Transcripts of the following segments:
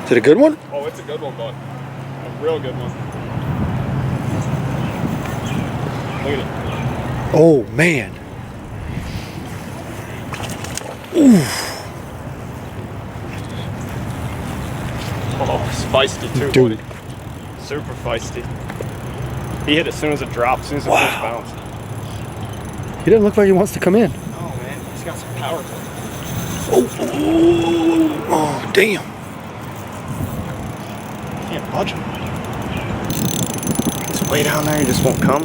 Is it a good one? Oh, it's a good one, bud. A real good one. Look at it. Oh, man. Ooh. Oh, it's feisty too, dude. buddy. Super feisty. He hit as soon as it dropped, as soon as it first bounced. He doesn't look like he wants to come in. Oh man, he's got some power to him. Oh, damn. Can't budge him. It's way down there, he just won't come.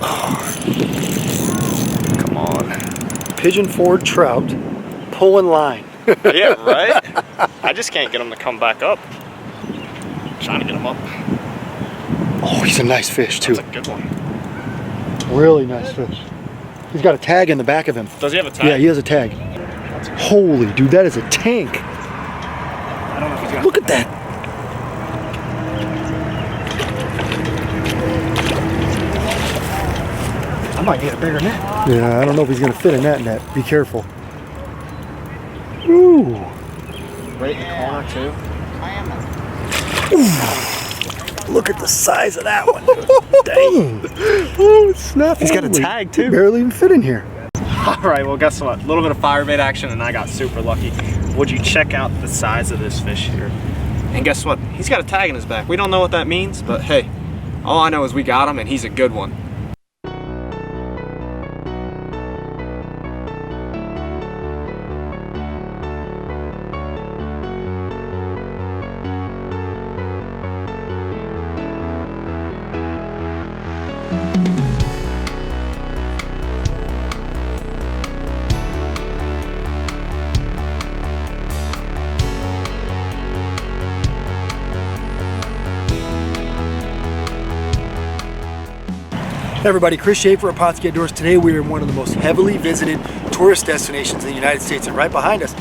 Oh. Come on. Pigeon Forge trout pulling line. Yeah, right? I just can't get him to come back up. I'm trying to get him up. Oh, he's a nice fish too. That's a good one. Really nice fish. He's got a tag in the back of him. Does he have a tag? Yeah, he has a tag. Holy dude, that is a tank. I don't know if he's got Look at that. I might need a bigger net. Yeah, I don't know if he's gonna fit in that net. Be careful. Ooh. Right in the corner too. Ooh. Look at the size of that one. Dang. Oh, snap. He's got a tag too. Barely even fit in here. All right, well, guess what? A little bit of firebait action, and I got super lucky. Would you check out the size of this fish here? And guess what? He's got a tag in his back. We don't know what that means, but hey, all I know is we got him, and he's a good one. Hey everybody, Chris Schaefer at Pautzke Outdoors. Today we are in one of the most heavily visited tourist destinations in the United States, and right behind us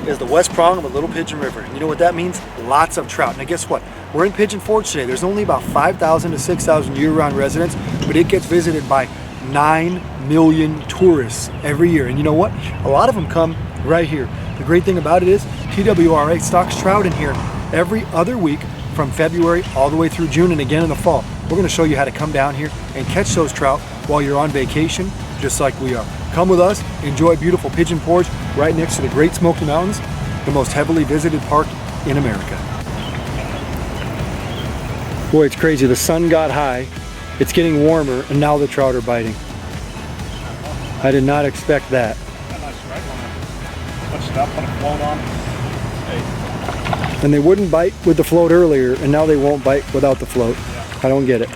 is the West Prong of the Little Pigeon River. And you know what that means? Lots of trout. Now guess what? We're in Pigeon Forge today. There's only about 5,000 to 6,000 year-round residents, but it gets visited by 9 million tourists every year. And you know what? A lot of them come right here. The great thing about it is TWRA stocks trout in here every other week from February all the way through June and again in the fall. We're going to show you how to come down here and catch those trout while you're on vacation, just like we are. Come with us, enjoy beautiful Pigeon Forge right next to the Great Smoky Mountains, the most heavily visited park in America. Boy, it's crazy. The sun got high, it's getting warmer, and now the trout are biting. I did not expect that. And they wouldn't bite with the float earlier, and now they won't bite without the float. I don't get it.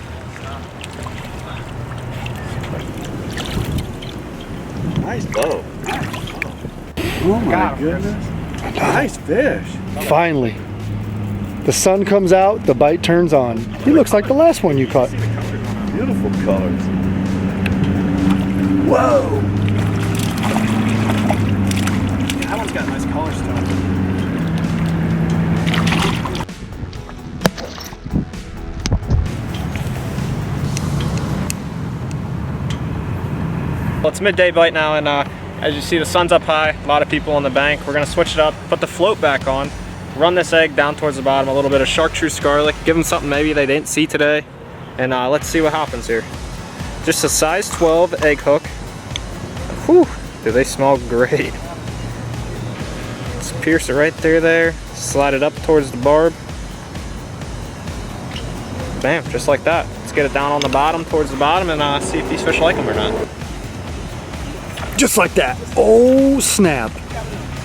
Nice bow. Oh my goodness. Nice fish. Finally. The sun comes out, the bite turns on. He looks like the last one you caught. Beautiful colors. Whoa. That one's got nice colors to it. Well, it's midday bite now, and as you see, the sun's up high, a lot of people on the bank. We're gonna switch it up, put the float back on, run this egg down towards the bottom, a little bit of chartreuse garlic, give them something maybe they didn't see today, and let's see what happens here. Just a size 12 egg hook. Whew, do they smell great. Let's pierce it right there, slide it up towards the barb. Bam, just like that. Let's get it down on the bottom, towards the bottom, and see if these fish like them or not. Just like that. Oh, snap.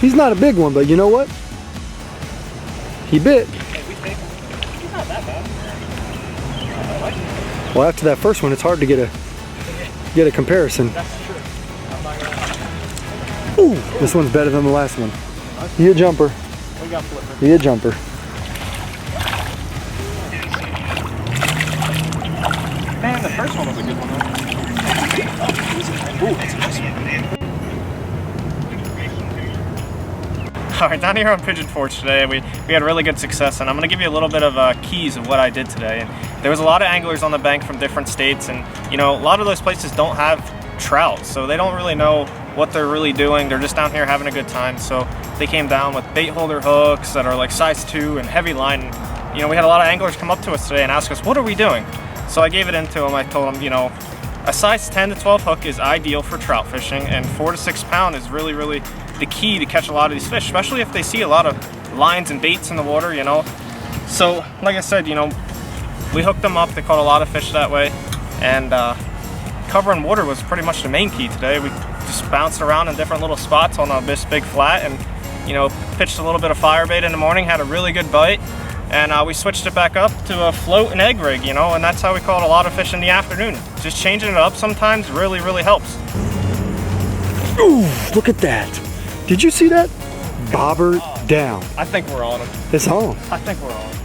He's not a big one, but you know what? He bit. He's not that bad. Well, after that first one, it's hard to get a comparison. That's true. Ooh, this one's better than the last one. He a jumper. We got flipper. He a jumper. Man, the first one was a good one, though. Ooh, that's a nice one. All right, down here on Pigeon Forge today, we had really good success, and I'm gonna give you a little bit of keys of what I did today. And there was a lot of anglers on the bank from different states, and you know, a lot of those places don't have trout, so they don't really know what they're really doing. They're just down here having a good time. So they came down with bait holder hooks that are like size 2 and heavy line. You know, we had a lot of anglers come up to us today and ask us, what are we doing? So I gave it into them. I told them, you know, a size 10 to 12 hook is ideal for trout fishing, and 4 to 6 pound is really, really the key to catch a lot of these fish, especially if they see a lot of lines and baits in the water, you know. So, like I said, you know, we hooked them up. They caught a lot of fish that way, and covering water was pretty much the main key today. We just bounced around in different little spots on this big flat, and, you know, pitched a little bit of fire bait in the morning, had a really good bite. And we switched it back up to a float and egg rig, you know, and that's how we caught a lot of fish in the afternoon. Just changing it up sometimes really, really helps. Ooh, look at that. Did you see that? Bobber down. I think we're on him. It's on. I think we're on him.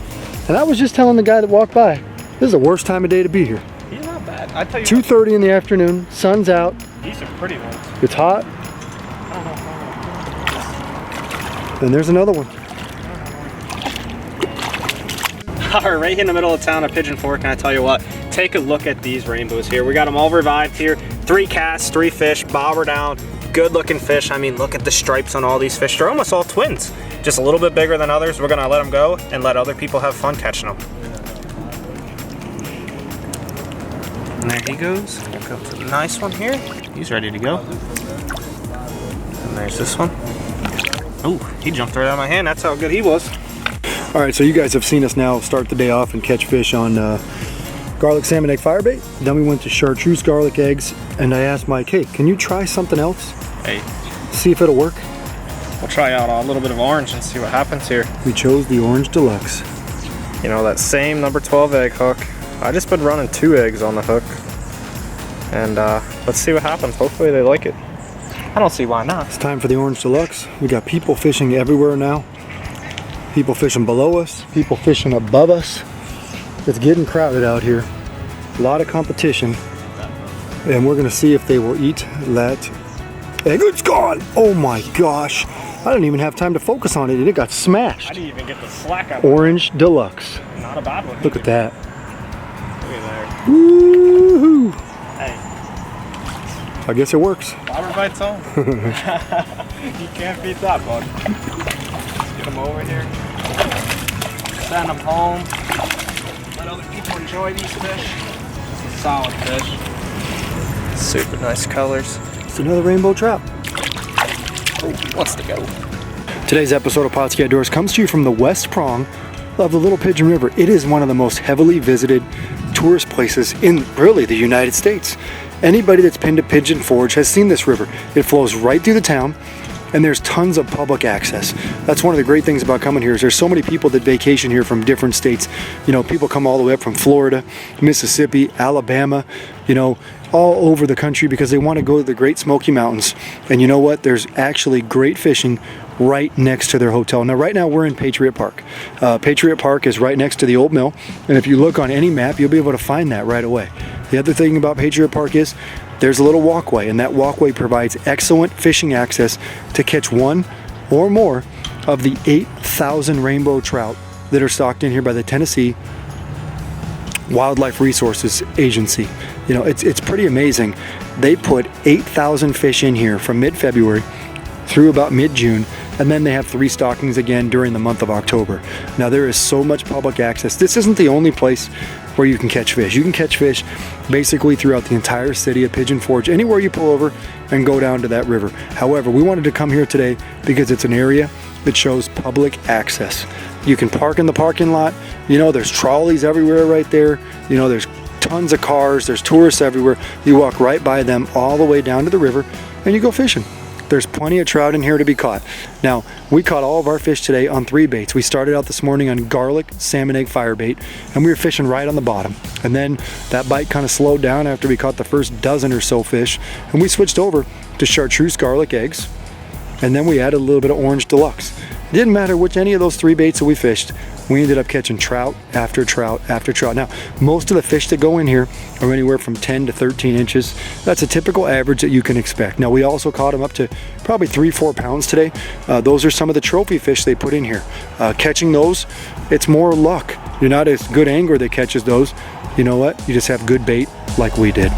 And I was just telling the guy that walked by, this is the worst time of day to be here. He's not bad. I tell you 2:30 in the afternoon, sun's out. These are pretty ones. It's hot. And there's another one. All right in the middle of town at Pigeon Forge, and I tell you what, take a look at these rainbows here. We got them all revived here. 3 casts, 3 fish, bobber down, good looking fish. I mean, look at the stripes on all these fish. They're almost all twins, just a little bit bigger than others. We're gonna let them go and let other people have fun catching them. And there he goes. Go to the nice one here. He's ready to go. And there's this one. Oh, he jumped right out of my hand. That's how good he was. All right, so you guys have seen us now start the day off and catch fish on garlic salmon egg firebait. Then we went to chartreuse garlic eggs, and I asked Mike, hey, can you try something else? Hey. See if it'll work. We'll try out a little bit of orange and see what happens here. We chose the orange deluxe. You know, that same number 12 egg hook. I just been running 2 eggs on the hook. And let's see what happens. Hopefully they like it. I don't see why not. It's time for the orange deluxe. We got people fishing everywhere now. People fishing below us, people fishing above us. It's getting crowded out here. A lot of competition. And we're gonna see if they will eat that egg. It's gone! Oh my gosh. I didn't even have time to focus on it and it got smashed. I didn't even get the slack out of it. Orange deluxe. Not a bad one. Look at that. Look at there. Woohoo! Hey. I guess it works. Bobber bites on. You can't beat that, bud. Get them over here. Send them home. Let other people enjoy these fish. Solid fish. Super nice colors. It's another rainbow trout. Oh, wants to go. Today's episode of Pautzke Outdoors comes to you from the West Prong of the Little Pigeon River. It is one of the most heavily visited tourist places in really the United States. Anybody that's been to Pigeon Forge has seen this river. It flows right through the town, and there's tons of public access. That's one of the great things about coming here is there's so many people that vacation here from different states. You know, people come all the way up from Florida, Mississippi, Alabama, you know, all over the country because they want to go to the Great Smoky Mountains. And you know what? There's actually great fishing right next to their hotel. Now, right now we're in Patriot Park. Patriot Park is right next to the old mill. And if you look on any map, you'll be able to find that right away. The other thing about Patriot Park is there's a little walkway, and that walkway provides excellent fishing access to catch one or more of the 8,000 rainbow trout that are stocked in here by the Tennessee Wildlife Resources Agency. You know, it's pretty amazing. They put 8,000 fish in here from mid-February through about mid-June, and then they have 3 stockings again during the month of October. Now, there is so much public access. This isn't the only place where you can catch fish. You can catch fish basically throughout the entire city of Pigeon Forge, anywhere you pull over and go down to that river. However, we wanted to come here today because it's an area that shows public access. You can park in the parking lot. You know, there's trolleys everywhere right there. You know, there's tons of cars. There's tourists everywhere. You walk right by them all the way down to the river and you go fishing. There's plenty of trout in here to be caught. Now, we caught all of our fish today on 3 baits. We started out this morning on garlic salmon egg firebait, and we were fishing right on the bottom. And then that bite kind of slowed down after we caught the first dozen or so fish, and we switched over to chartreuse garlic eggs, and then we added a little bit of orange deluxe. It didn't matter which any of those 3 baits that we fished, we ended up catching trout after trout after trout. Now, most of the fish that go in here are anywhere from 10 to 13 inches. That's a typical average that you can expect. Now, we also caught them up to probably 3-4 pounds today. Those are some of the trophy fish they put in here. Catching those, it's more luck. You're not as good angler that catches those. You know what? You just have good bait like we did.